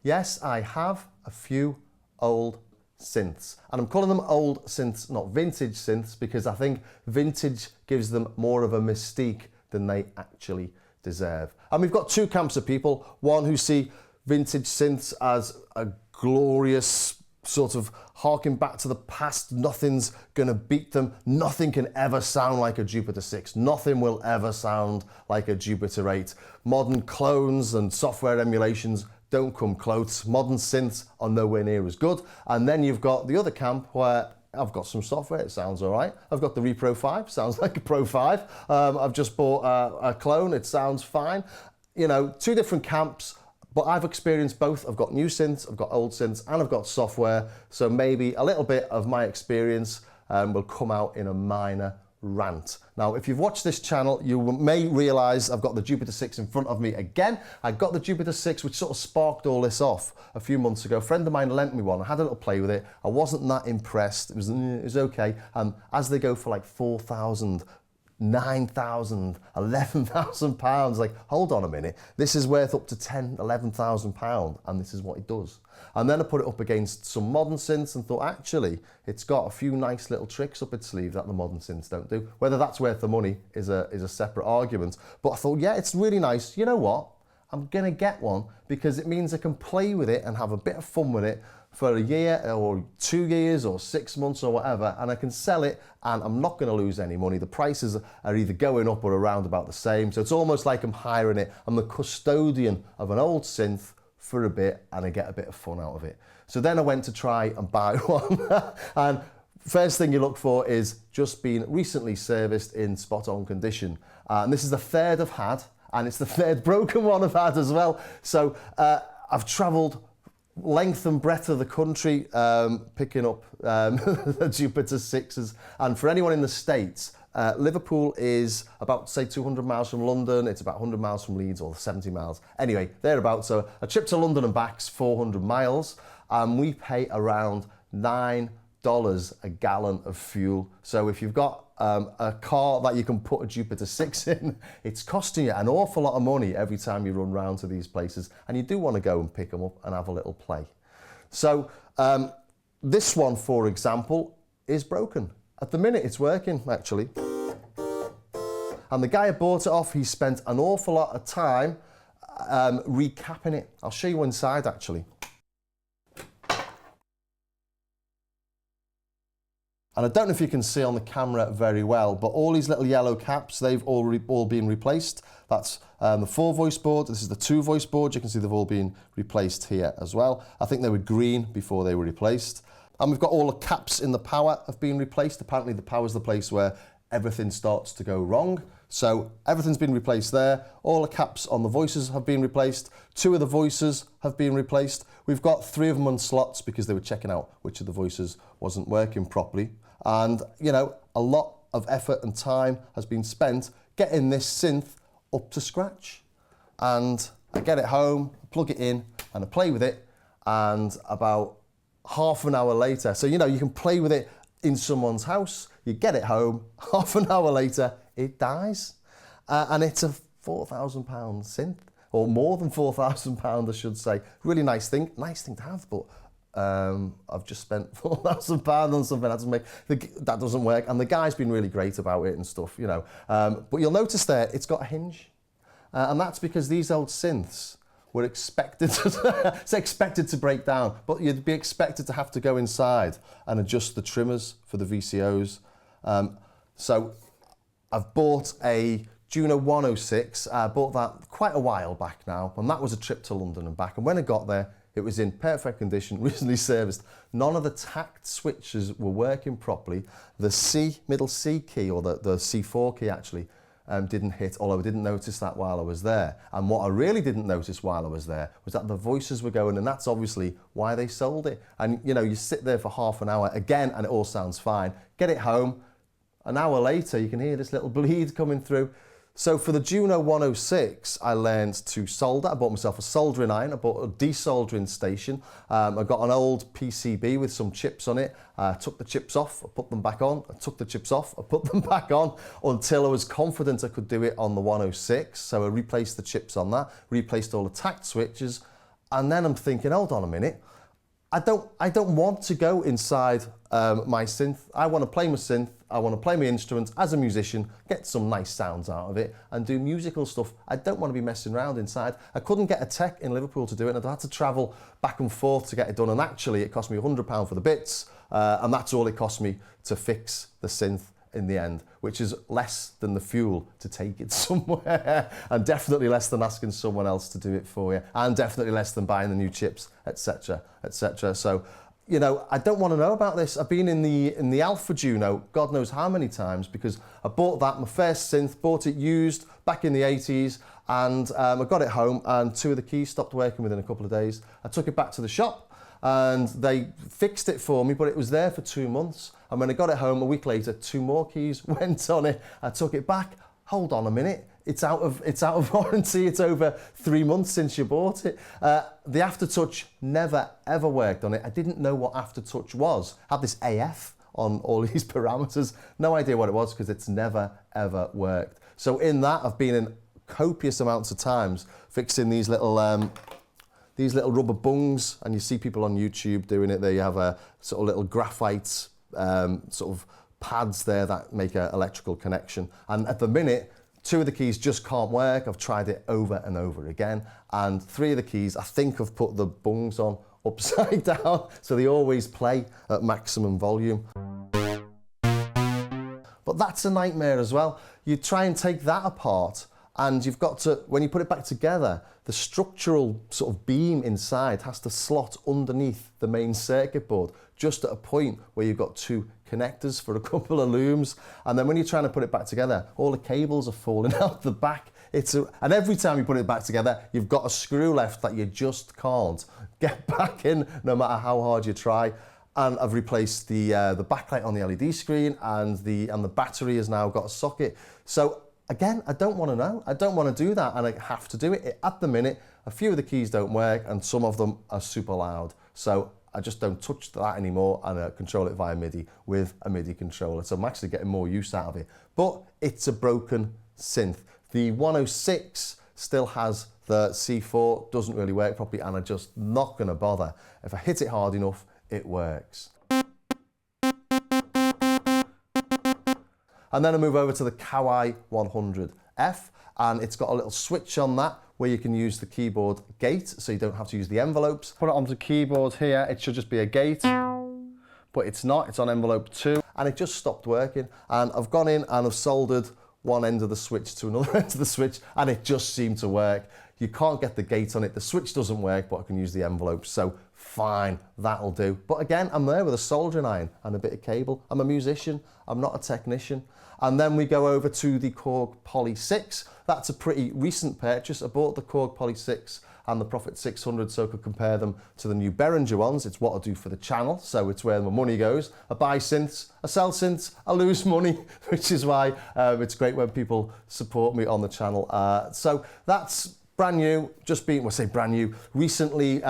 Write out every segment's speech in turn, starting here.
Yes, I have a few old synths. And I'm calling them old synths, not vintage synths, because I think vintage gives them more of a mystique than they actually deserve. And we've got two camps of people. One who see vintage synths as a glorious sort of harking back to the past, nothing's gonna beat them, nothing can ever sound like a Jupiter 6, nothing will ever sound like a Jupiter 8. Modern clones and software emulations don't come close. Modern synths are nowhere near as good. And then you've got the other camp where I've got some software, it sounds all right. I've got the Repro 5, sounds like a Pro 5. I've just bought a clone, it sounds fine. You know, two different camps, but I've experienced both. I've got new synths, I've got old synths, and I've got software. So maybe a little bit of my experience will come out in a minor rant. Now, if you've watched this channel, you may realize I've got the Jupiter 6 in front of me again. I got the Jupiter 6, which sort of sparked all this off a few months ago. A friend of mine lent me one. I had a little play with it. I wasn't that impressed. It was okay. And as they go for like 4,000, 9,000, 11,000 pounds, like, hold on a minute. This is worth up to 10, 11,000 pounds, and this is what it does. And then I put it up against some modern synths and thought, actually, it's got a few nice little tricks up its sleeve that the modern synths don't do. Whether that's worth the money is a separate argument. But I thought, yeah, it's really nice. You know what? I'm gonna get one because it means I can play with it and have a bit of fun with it for a year or 2 years or 6 months or whatever, and I can sell it and I'm not gonna lose any money. The prices are either going up or around about the same. So it's almost like I'm hiring it. I'm the custodian of an old synth for a bit and I get a bit of fun out of it. So then I went to try and buy one. And first thing you look for is just being recently serviced in spot on condition. And this is the third I've had, and it's the third broken one I've had as well. So I've traveled length and breadth of the country picking up the Jupiter 6s. And for anyone in the States, Liverpool is about, say, 200 miles from London. It's about 100 miles from Leeds, or 70 miles. Anyway, thereabouts. So a trip to London and back's 400 miles. And we pay around $9 a gallon of fuel. So if you've got a car that you can put a Jupiter 6 in, it's costing you an awful lot of money every time you run round to these places. And you do want to go and pick them up and have a little play. So this one, for example, is broken. At the minute, it's working, actually. And the guy who bought it off, he spent an awful lot of time recapping it. I'll show you inside, actually. And I don't know if you can see on the camera very well, but all these little yellow caps, they've all been replaced. That's the 4-voice board. This is the 2-voice board. You can see they've all been replaced here as well. I think they were green before they were replaced. And we've got all the caps in the power have been replaced. Apparently the power is the place where everything starts to go wrong. So everything's been replaced there. All the caps on the voices have been replaced. 2 of the voices have been replaced. We've got 3 of them on slots because they were checking out which of the voices wasn't working properly. And, you know, a lot of effort and time has been spent getting this synth up to scratch. And I get it home, plug it in, and I play with it. And about half an hour later, so, you know, you can play with it in someone's house, you get it home, half an hour later, it dies. And it's a £4,000 synth, or more than £4,000, I should say. Really nice thing to have, but I've just spent £4,000 on something that doesn't work. And the guy's been really great about it and stuff, you know. But you'll notice there, it's got a hinge. And that's because these old synths were expected to break down, but you'd be expected to have to go inside and adjust the trimmers for the VCOs. So I've bought a Juno 106. I bought that quite a while back now, and that was a trip to London and back. And when I got there, it was in perfect condition, recently serviced. None of the tact switches were working properly. The middle C key, or the C4 key actually, didn't hit, although I didn't notice that while I was there. And what I really didn't notice while I was there was that the voices were going, and that's obviously why they sold it. And, you know, you sit there for half an hour again and it all sounds fine. Get it home, an hour later you can hear this little bleed coming through. So for the Juno 106, I learned to solder. I bought myself a soldering iron. I bought a desoldering station. I got an old PCB with some chips on it. I took the chips off, I put them back on. I took the chips off, I put them back on until I was confident I could do it on the 106. So I replaced the chips on that, replaced all the tact switches, And then I'm thinking, hold on a minute, I don't want to go inside my synth. I want to play my synth, I want to play my instruments as a musician, get some nice sounds out of it and do musical stuff. I don't want to be messing around inside. I couldn't get a tech in Liverpool to do it and I had to travel back and forth to get it done, and actually it cost me £100 for the bits and that's all it cost me to fix the synth in the end, which is less than the fuel to take it somewhere and definitely less than asking someone else to do it for you, and definitely less than buying the new chips, etc, etc. So, you know, I don't want to know about this. I've been in the Alpha Juno God knows how many times, because I bought that, my first synth, bought it used back in the 80s, and I got it home and 2 of the keys stopped working within a couple of days. I took it back to the shop and they fixed it for me, but it was there for 2 months. And when I got it home a week later, 2 more keys went on it. I took it back. Hold on a minute. It's out of warranty. It's over 3 months since you bought it. The aftertouch never ever worked on it. I didn't know what aftertouch was. I had this AF on all these parameters. No idea what it was because it's never ever worked. So in that, I've been in copious amounts of times fixing these little rubber bungs, and you see people on YouTube doing it. They have a sort of little graphite sort of pads there that make an electrical connection. And at the minute, 2 of the keys just can't work. I've tried it over and over again. And 3 of the keys, I think I've put the bungs on upside down, so they always play at maximum volume. But that's a nightmare as well. You try and take that apart, and you've got to, when you put it back together, the structural sort of beam inside has to slot underneath the main circuit board, just at a point where you've got 2 connectors for a couple of looms. And then when you're trying to put it back together, all the cables are falling out the back. And every time you put it back together, you've got a screw left that you just can't get back in, no matter how hard you try. And I've replaced the backlight on the LED screen, and the battery has now got a socket. So again, I don't want to know. I don't want to do that, and I have to do it. At the minute, a few of the keys don't work, and some of them are super loud. So I just don't touch that anymore, and I control it via MIDI with a MIDI controller. So I'm actually getting more use out of it. But it's a broken synth. The 106 still has the C4, doesn't really work properly, and I'm just not going to bother. If I hit it hard enough, it works. And then I move over to the Kawai 100F, and it's got a little switch on that where you can use the keyboard gate, so you don't have to use the envelopes. Put it onto the keyboard here, it should just be a gate, but it's not, it's on envelope 2, and it just stopped working. And I've gone in and I've soldered one end of the switch to another end of the switch, and it just seemed to work. You can't get the gate on it, the switch doesn't work, but I can use the envelopes, so fine, that'll do. But again, I'm there with a soldering iron and a bit of cable. I'm a musician, I'm not a technician. And then we go over to the Korg Poly 6. That's a pretty recent purchase. I bought the Korg Poly 6 and the Prophet 600 so I could compare them to the new Behringer ones. It's what I do for the channel, so it's where my money goes. I buy synths, I sell synths, I lose money, which is why it's great when people support me on the channel. So that's brand new, just being, well, say brand new, recently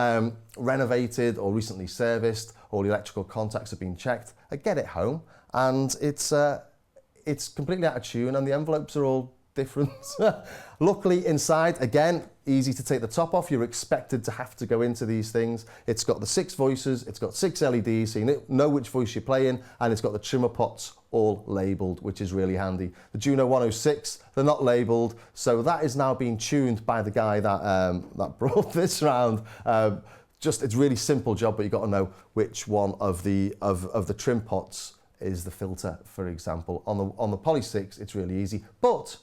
renovated or recently serviced. All the electrical contacts have been checked. I get it home and it's completely out of tune, and the envelopes are all different. Luckily inside, again, easy to take the top off. You're expected to have to go into these things. It's got the 6 voices, it's got 6 LEDs, so you know which voice you're playing, and it's got the trimmer pots all labelled, which is really handy. The Juno 106, they're not labelled, so that is now being tuned by the guy that brought this round. It's a really simple job, but you've got to know which one of the trim pots is the filter, for example. On the Poly 6, it's really easy, but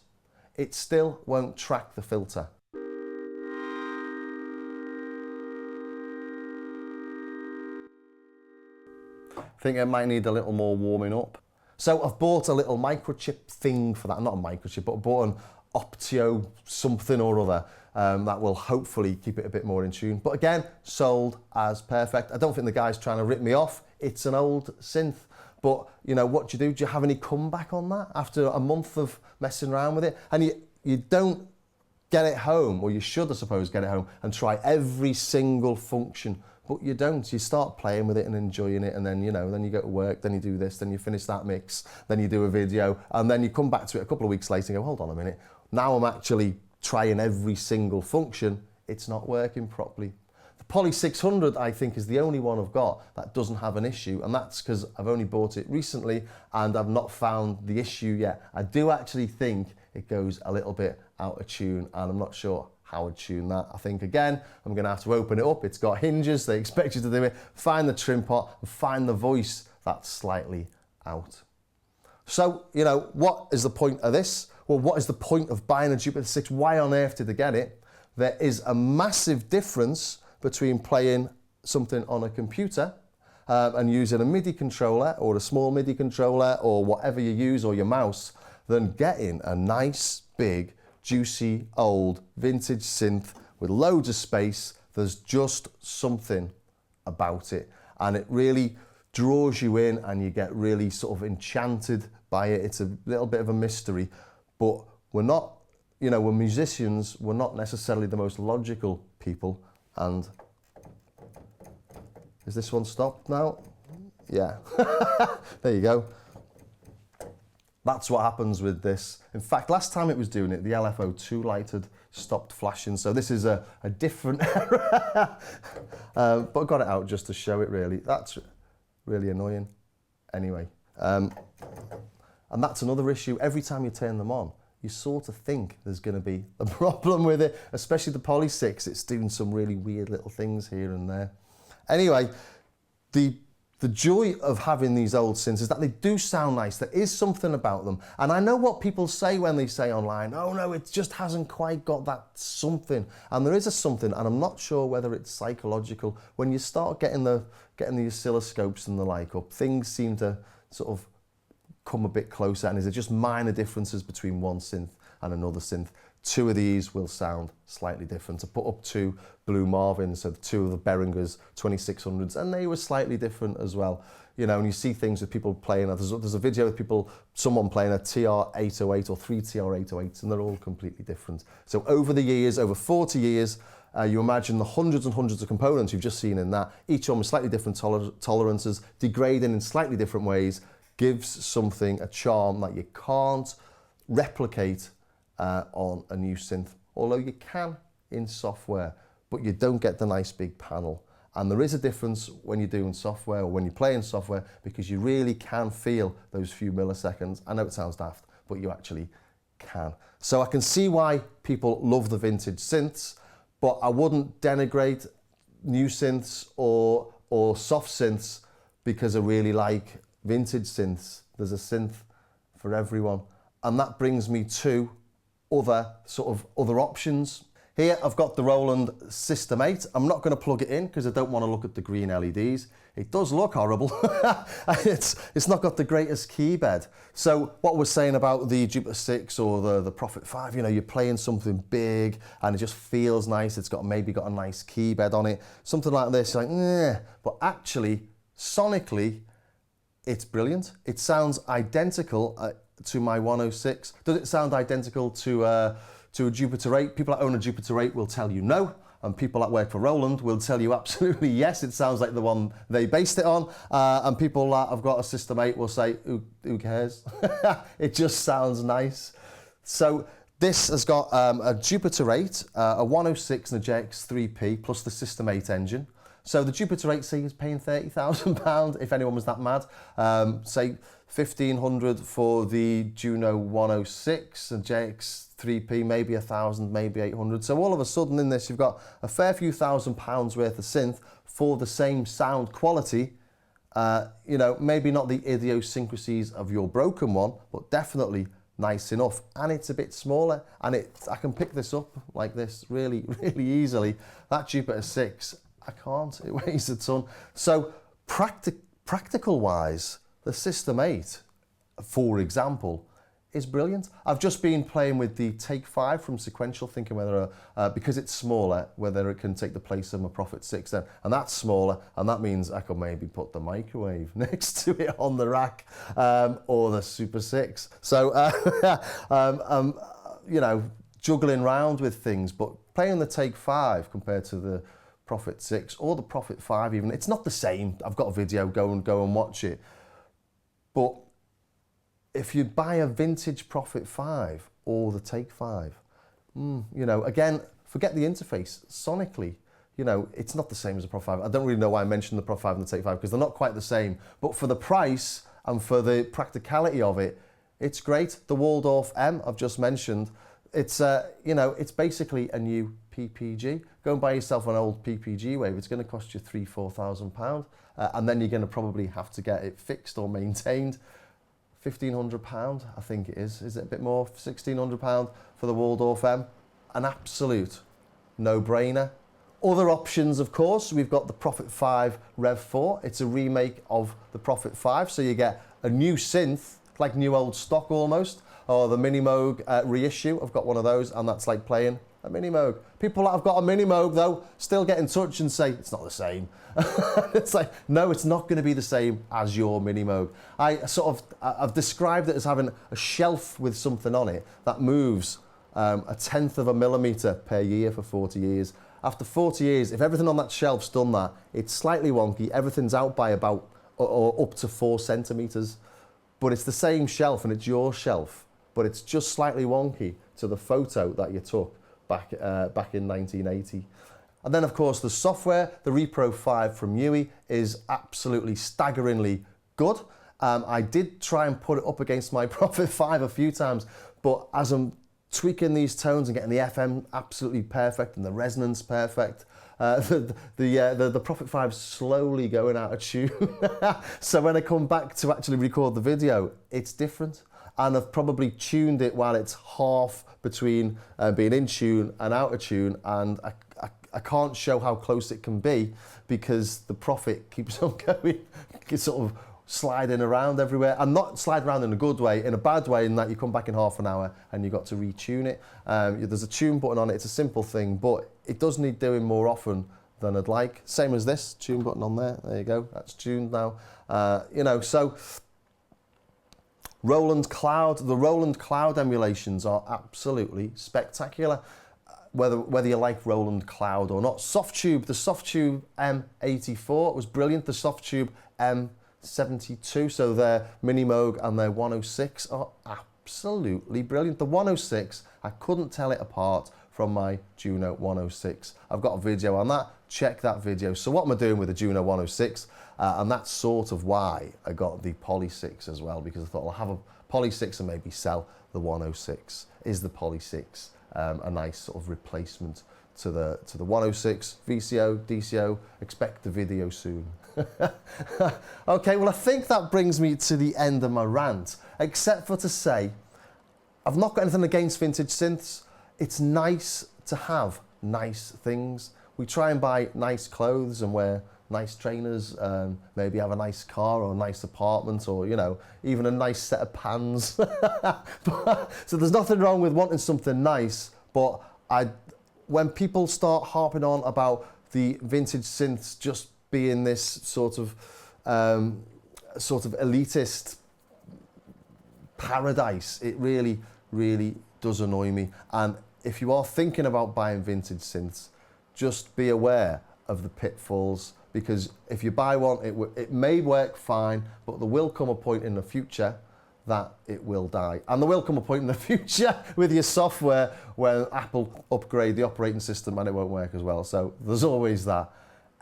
it still won't track the filter. I think it might need a little more warming up. So I've bought a little microchip thing for that. Not a microchip, but I bought an Optio something or other that will hopefully keep it a bit more in tune. But again, sold as perfect. I don't think the guy's trying to rip me off. It's an old synth. But, you know, what do you do? Do you have any comeback on that after a month of messing around with it? And you don't get it home, or you should, I suppose, get it home and try every single function, but you don't. You start playing with it and enjoying it, and then, you know, then you go to work, then you do this, then you finish that mix, then you do a video, and then you come back to it a couple of weeks later and go, hold on a minute, now I'm actually trying every single function, it's not working properly. Poly 600, I think, is the only one I've got that doesn't have an issue, and that's because I've only bought it recently and I've not found the issue yet. I do actually think it goes a little bit out of tune, and I'm not sure how I'd tune that. I think, again, I'm going to have to open it up. It's got hinges, they expect you to do it, find the trim pot and find the voice that's slightly out. So, you know, what is the point of this? Well, what is the point of buying a Jupiter 6? Why on earth did I get it? There is a massive difference between playing something on a computer and using a MIDI controller or a small MIDI controller or whatever you use, or your mouse, than getting a nice, big, juicy, old, vintage synth with loads of space. There's just something about it, and it really draws you in and you get really sort of enchanted by it. It's a little bit of a mystery, but we're not, you know, we're musicians, we're not necessarily the most logical people. And is this one stopped now? Yeah, there you go. That's what happens with this. In fact, last time it was doing it, the LFO2 light had stopped flashing. So this is a different error. But I got it out just to show it, really. That's really annoying. Anyway, and that's another issue. Every time you turn them on, you sort of think there's going to be a problem with it, especially the Poly 6. It's doing some really weird little things here and there. Anyway, the joy of having these old synths is that they do sound nice. There is something about them. And I know what people say when they say online, oh no, it just hasn't quite got that something. And there is a something, and I'm not sure whether it's psychological. When you start getting the oscilloscopes and the like up, things seem to sort of come a bit closer, and is it just minor differences between one synth and another synth? Two of these will sound slightly different. I put up two Blue Marvins, so two of the Behringers 2600s, and they were slightly different as well. You know, and you see things with people playing, there's a video with someone playing a TR-808 or three TR-808s, and they're all completely different. So over the years, over 40 years, you imagine the hundreds and hundreds of components you've just seen in that, each one with slightly different tolerances, degrading in slightly different ways, gives something a charm that you can't replicate on a new synth, although you can in software, but you don't get the nice big panel. And there is a difference when you're doing software or when you play in software, because you really can feel those few milliseconds. I know it sounds daft, but you actually can. So I can see why people love the vintage synths, but I wouldn't denigrate new synths or soft synths because I really like vintage synths. There's a synth for everyone. And that brings me to other options. Here I've got the Roland System 8. I'm not going to plug it in because I don't want to look at the green LEDs. It does look horrible. It's not got the greatest key bed. So what we're saying about the Jupiter 6 or the Prophet 5, you know, you're playing something big and it just feels nice. It's maybe got a nice key bed on it. Something like this, like, nah. But actually, sonically, it's brilliant. It sounds identical to my 106. Does it sound identical to a Jupiter 8? People that own a Jupiter 8 will tell you no, and people that work for Roland will tell you absolutely yes, it sounds like the one they based it on, and people that have got a System 8 will say, who cares? It just sounds nice. So this has got a Jupiter 8, a 106 and a JX3P, plus the System 8 engine. So the Jupiter 8C is paying £30,000, if anyone was that mad. Say £1,500 for the Juno 106 and JX3P, maybe 1,000, maybe 800. So all of a sudden in this, you've got a fair few £1,000s worth of synth for the same sound quality. You know, maybe not the idiosyncrasies of your broken one, but definitely nice enough. And it's a bit smaller, and I can pick this up like this really, really easily. That Jupiter 6, I can't, it weighs a ton. So practical wise, the System 8, for example, is brilliant. I've just been playing with the Take 5 from Sequential, thinking whether, because it's smaller, whether it can take the place of my Prophet 6 then. And that's smaller, and that means I could maybe put the microwave next to it on the rack, or the Super 6. So, you know, juggling around with things, but playing the Take 5 compared to the Prophet 6 or the Prophet 5 even, it's not the same. I've got a video, go and watch it. But if you buy a vintage Prophet 5 or the Take 5, you know, again, forget the interface. Sonically, you know, it's not the same as a Pro 5. I don't really know why I mentioned the Pro 5 and the Take 5 because they're not quite the same. But for the price and for the practicality of it, it's great. The Waldorf M I've just mentioned, it's you know, it's basically a new PPG. Go and buy yourself an old PPG wave. It's going to cost you £3,000–4,000, and then you're going to probably have to get it fixed or maintained. £1,500, I think it is. Is it a bit more? £1,600 for the Waldorf M. An absolute no-brainer. Other options, of course, we've got the Prophet 5 Rev 4. It's a remake of the Prophet 5, so you get a new synth, like new old stock almost, or the Mini Moog reissue. I've got one of those, and that's like playing a Mini Moog. People that have got a Mini Moog, though, still get in touch and say, it's not the same. It's like, no, it's not going to be the same as your Mini Moog. I've described it as having a shelf with something on it that moves 1/10 of a millimetre per year for 40 years. After 40 years, if everything on that shelf's done that, it's slightly wonky. Everything's out by about or up to 4 centimetres. But it's the same shelf and it's your shelf, but it's just slightly wonky to the photo that you took back in 1980. And then, of course, the software, the Repro 5 from Yui, is absolutely staggeringly good. I did try and put it up against my Prophet 5 a few times, but as I'm tweaking these tones and getting the FM absolutely perfect and the resonance perfect, the Prophet 5's slowly going out of tune. So when I come back to actually record the video, it's different. And I've probably tuned it while it's half between being in tune and out of tune, and I can't show how close it can be because the Prophet keeps on going, it's sort of sliding around everywhere, and not slide around in a good way, in a bad way, in that you come back in half an hour and you've got to retune it. There's a tune button on it. It's a simple thing, but it does need doing more often than I'd like. Same as this tune button on there. There you go. That's tuned now. You know, so Roland Cloud, the Roland Cloud emulations are absolutely spectacular. Whether you like Roland Cloud or not. Softube, the Softube M84 was brilliant. The Softube M72, so their Mini Moog and their 106 are absolutely brilliant. The 106, I couldn't tell it apart from my Juno 106. I've got a video on that, check that video. So what am I doing with the Juno 106? And that's sort of why I got the Poly 6 as well, because I thought I'll have a Poly 6 and maybe sell the 106. Is the Poly 6 a nice sort of replacement to the 106? VCO, DCO, expect the video soon. Okay, well I think that brings me to the end of my rant, except for to say, I've not got anything against vintage synths. It's nice to have nice things. We try and buy nice clothes and wear nice trainers, maybe have a nice car or a nice apartment, or, you know, even a nice set of pans. So there's nothing wrong with wanting something nice, but when people start harping on about the vintage synths just being this sort of elitist paradise, it really, really does annoy me. And if you are thinking about buying vintage synths, just be aware of the pitfalls, because if you buy one, it may work fine, but there will come a point in the future that it will die. And there will come a point in the future with your software where Apple upgrade the operating system and it won't work as well. So there's always that.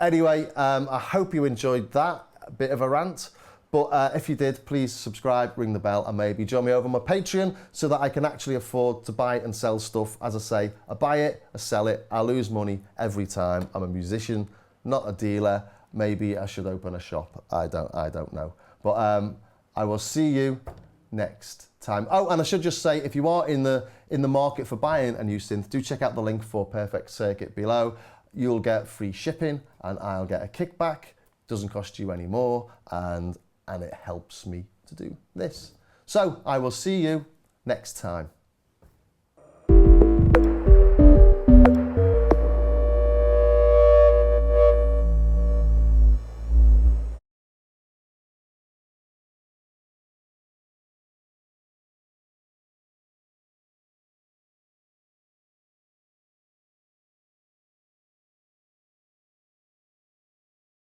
Anyway, I hope you enjoyed that bit of a rant. But if you did, please subscribe, ring the bell, and maybe join me over my Patreon so that I can actually afford to buy and sell stuff. As I say, I buy it, I sell it, I lose money every time. I'm a musician, not a dealer. Maybe I should open a shop. I don't know. But I will see you next time. Oh, and I should just say, if you are in the market for buying a new synth, do check out the link for Perfect Circuit below. You'll get free shipping, and I'll get a kickback. Doesn't cost you any more, and it helps me to do this. So I will see you next time.